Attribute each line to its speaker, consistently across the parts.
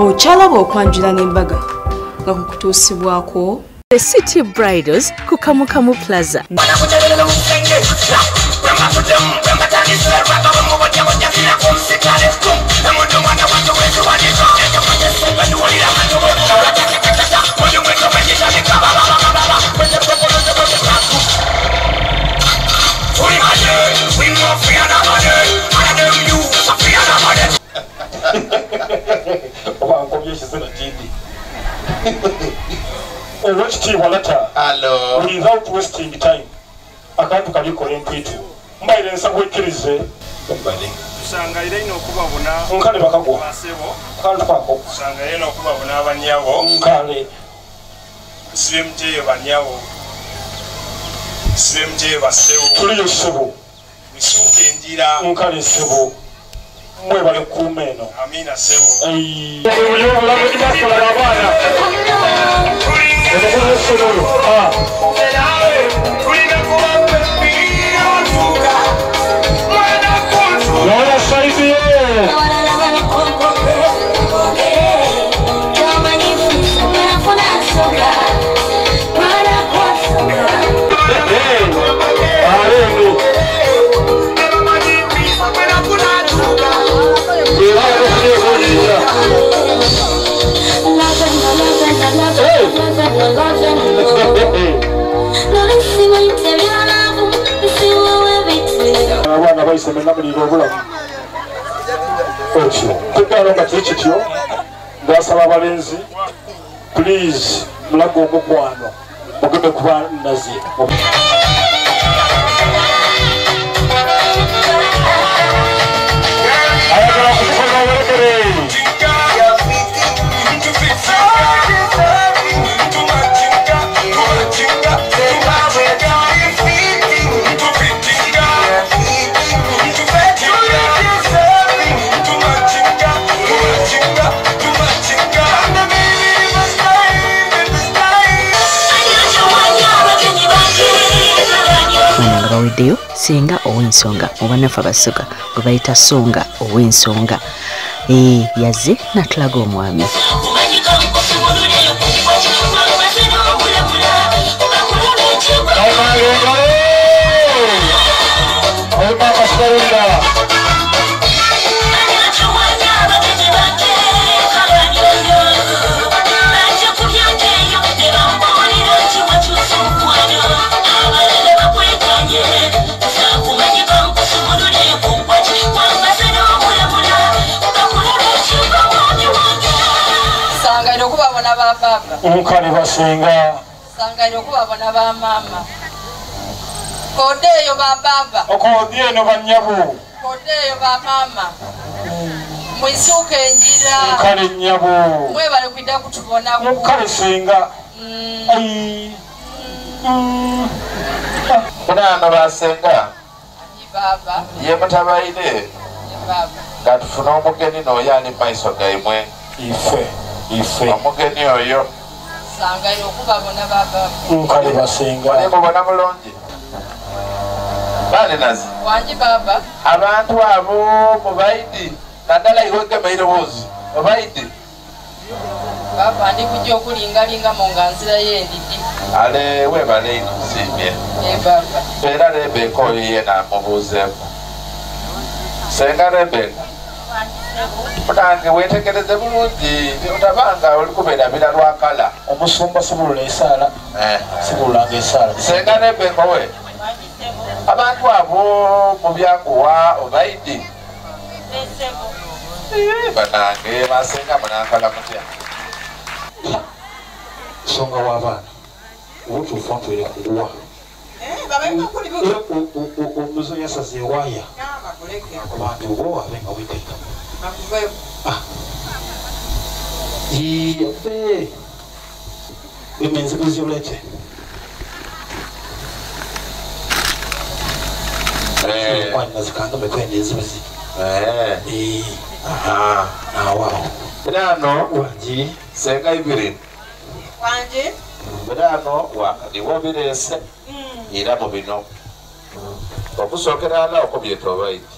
Speaker 1: Ochalaba okwanjula n'embaga nga kukutuusibwako
Speaker 2: The City Bridals ku Kamukamu Plaza.
Speaker 3: Hello. Without wasting time. Akantu kali kolempito. Mbaire nsabwekirize.
Speaker 4: Tusanga ile ino kubabona.
Speaker 3: Nkale bakagwa.
Speaker 4: Basebo.
Speaker 3: Kantu kako.
Speaker 4: Tusanga ile ino kubabona abanyabo.
Speaker 3: Nkale.
Speaker 4: CMJ banyabo. CMJ basebo.
Speaker 3: Tuliyo sebo.
Speaker 4: Bisuke njira.
Speaker 3: Nkale sebo. Mwe bale kumeno.
Speaker 4: Amina sebo.
Speaker 3: Uyo la mudibasa la bana. Abana bayiseme namuliro obulamu ekyo tegala nga kikityo ndasaba abalenzi please mulago omukwano mugende kuba nazi ayagala kukola werekere
Speaker 2: Bawedeyo singa ow'ensonga oba nafa basuka gwe bayita songa ow'ensonga yazze natulaga omwami
Speaker 3: Nkali basenga
Speaker 5: sangayo kubabona ba mama kodeyo ba baba
Speaker 3: okodiye no banyabu
Speaker 5: kodeyo ba mama mwisuke njira
Speaker 3: nkali nyabu
Speaker 5: mwe bale kwida kutubona
Speaker 3: nkali senga
Speaker 6: Kuna basenga
Speaker 5: ni baba
Speaker 6: ye mutabaide
Speaker 5: baba
Speaker 6: katufuna omugeni no yani maiso gaimwe
Speaker 3: ife
Speaker 6: omugeni oyo
Speaker 5: sangayo kubabona baba
Speaker 3: nkali basenga
Speaker 6: wale mubona mulonje bale nazi
Speaker 5: wanji baba
Speaker 6: abantu abo mubaidi nadala iweke mairo bozi mubaidi
Speaker 5: baba ndi kujja okulingalinga mu nganzira y'endidi
Speaker 6: ale we bale inuzimye
Speaker 5: baba
Speaker 6: era Rebeka oyo na mubuzeeko senga Rebeka Mutange wetegereze bulungi otabanga oli kubeerabira lwakala
Speaker 3: omusumba sibulula esaala sibululanga esaala
Speaker 6: senga Rebeka we abantu abo mu byakuwa obaidi banange basenga munankala mutya
Speaker 3: songa w'abaana obutuufu ntwere kuguwa omuzo yasaze ewaaya abantu oba abe nga weteeka yabe emenzibuzi olete nazikangame kwenda enzibuzi nawaawo
Speaker 6: birano
Speaker 3: wangi
Speaker 6: senga ibiri
Speaker 5: wanji
Speaker 6: birano wakaliwo birese era mu bino okusookera ala okubyeta obaiti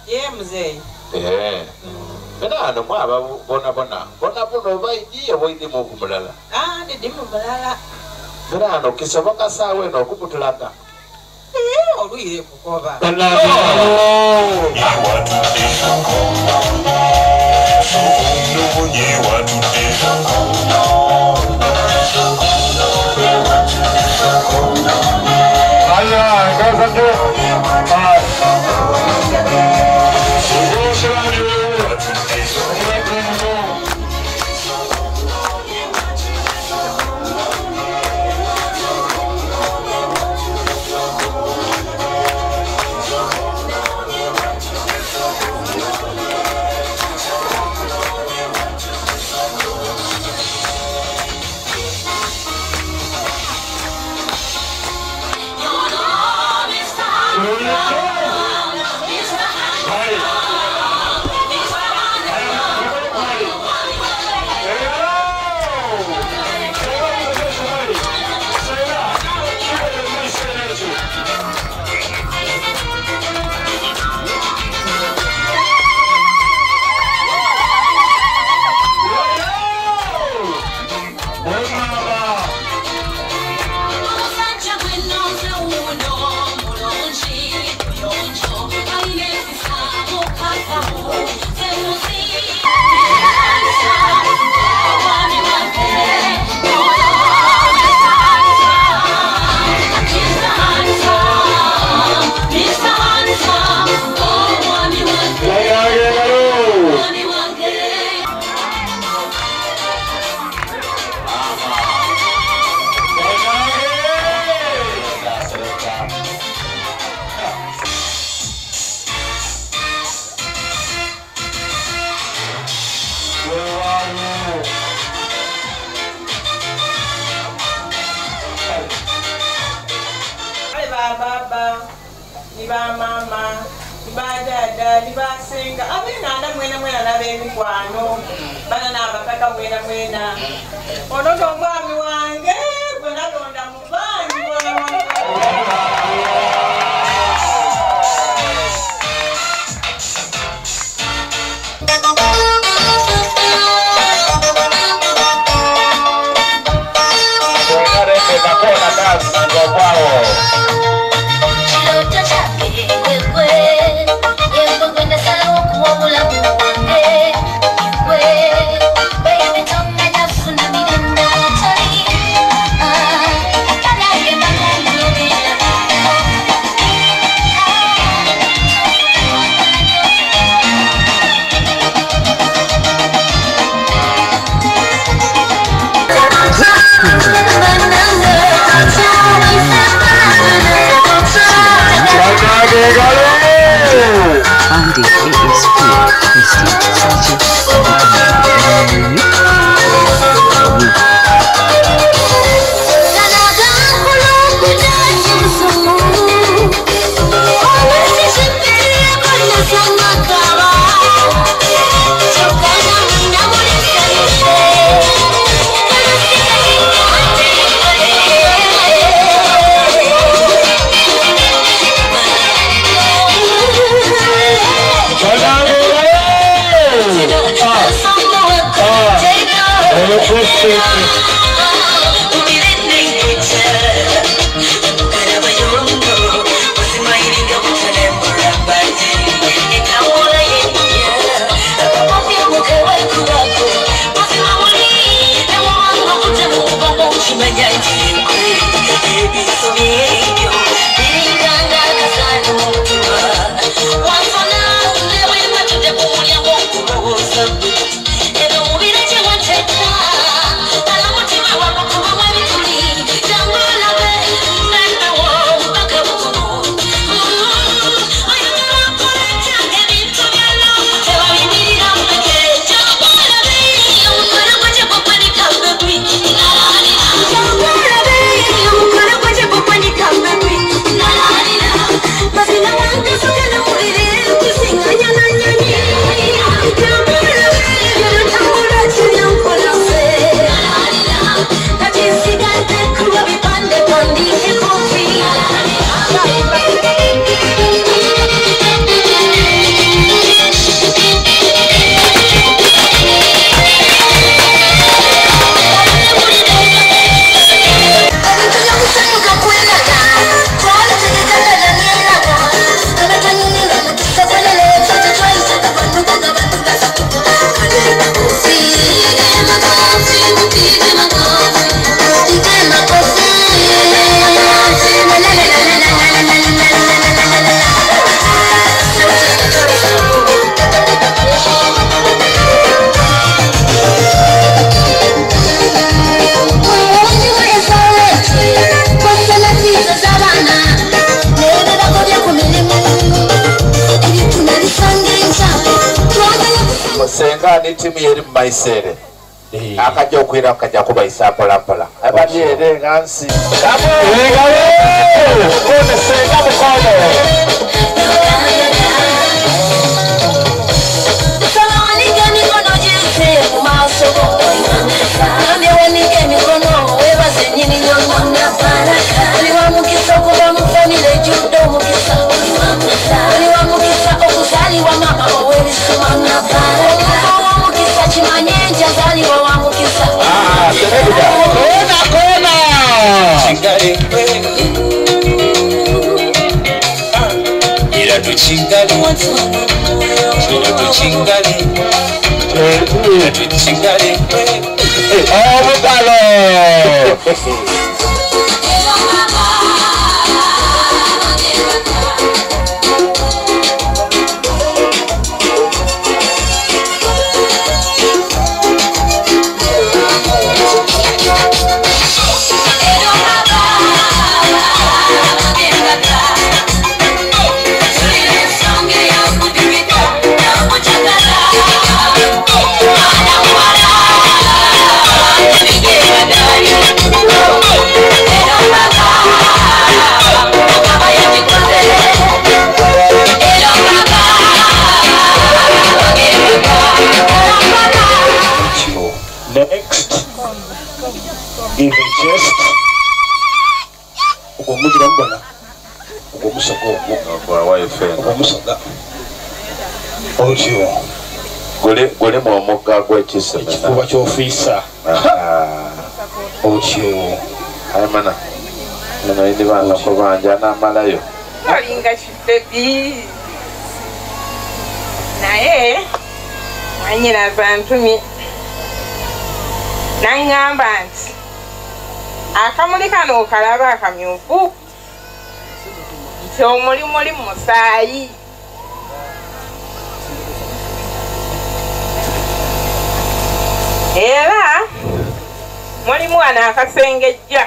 Speaker 5: ye muzee
Speaker 6: Benano mwaba bona obaidi obaidi mukumulala.
Speaker 5: Ndi mumulala.
Speaker 6: Benano kisoboka sawe n'okubutulaka.
Speaker 5: Olwire kukoba. Baba, niba mama, niba dada, niba senga, abena anda mwena nabe mikwano, bana nabakaka mwena. Onoto mwami wange, bwana londa mubanyi wange.
Speaker 2: Andy ASP Christine Sanchez
Speaker 6: senga ni timu yeri mu Maisere akajja okwira kajja kubayisa mpolampola abali ere ngansi kone senga mukono gole mwomoga gwekisemena
Speaker 3: ekifuba ky'ofiisa otyo
Speaker 6: ayimana eno yindi baana kubanja n'amalayo
Speaker 5: olinga kibebi naye mwanyiraza ntumi naŋŋamba nti akamuli kano okalaba akamyufu nti omulimu oli mu musaayi era mulimu wano akasengejja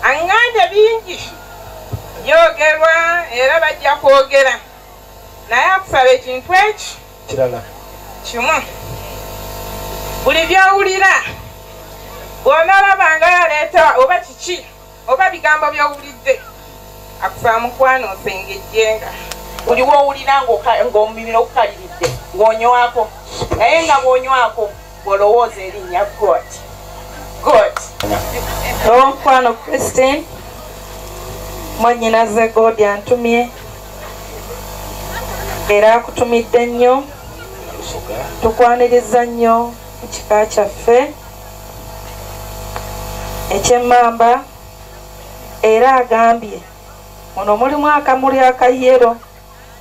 Speaker 5: aŋŋanja bingi byogerwa era bajja kwogera naye akusaba ekintu eki
Speaker 3: kirala
Speaker 5: kimu buli byowulira bw'onoolaba nga yaleeta oba kiki oba bigambo byowulidde akusaba mukwano osengejjenga buli woowulira ng'omubiri okukaliridde ng'onywako naye nga bw'onywako bw'olowooza erinnya god omukwano Christine mwannyinaze god antumye era akutumidde nnyo tukwaniriza nnyo mu kika kyaffe ekyemmamba era agambye muno mulimu akamuli akayero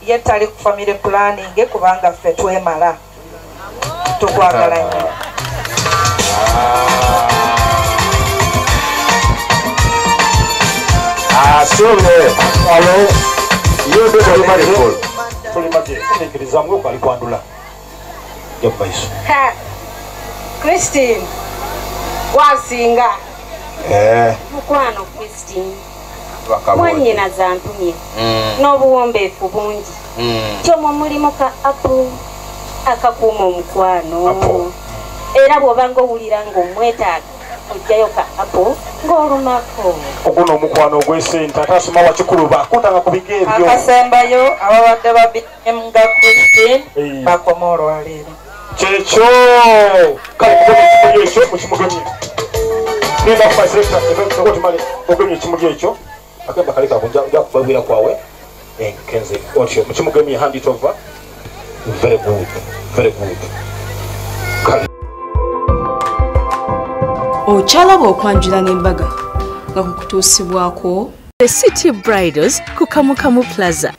Speaker 5: ye tali ku family planning kubanga ffe twemala tukwagala nnyo Christine wasinga
Speaker 7: mukwano Christine mwannyinaze antumye n'obuwombeefu bungi kyomwo mulimu ka apu akakuuma omukwano era bw'obanga owulira ng'omwetaaga ojjayo ka apu ng'olumako
Speaker 3: oguno omukwano ogw'esente ate asoma wakikulu bakutanga ku biga ebyo
Speaker 5: akasembayo ababadde babinga Christine bakoma olwaleero
Speaker 3: kyekyo kale mugomye ekimuli ekyo mukimugemye genda kumazirekitamale ogemye ekimuli ekyo agamba kaleka kubabwira kwawe enkenze otyo mukimugemye hand it over very good
Speaker 1: okyalaba okwanjula n'embaga nga kukutuusibwako
Speaker 2: The City Bridals ku Kamukamu Plaza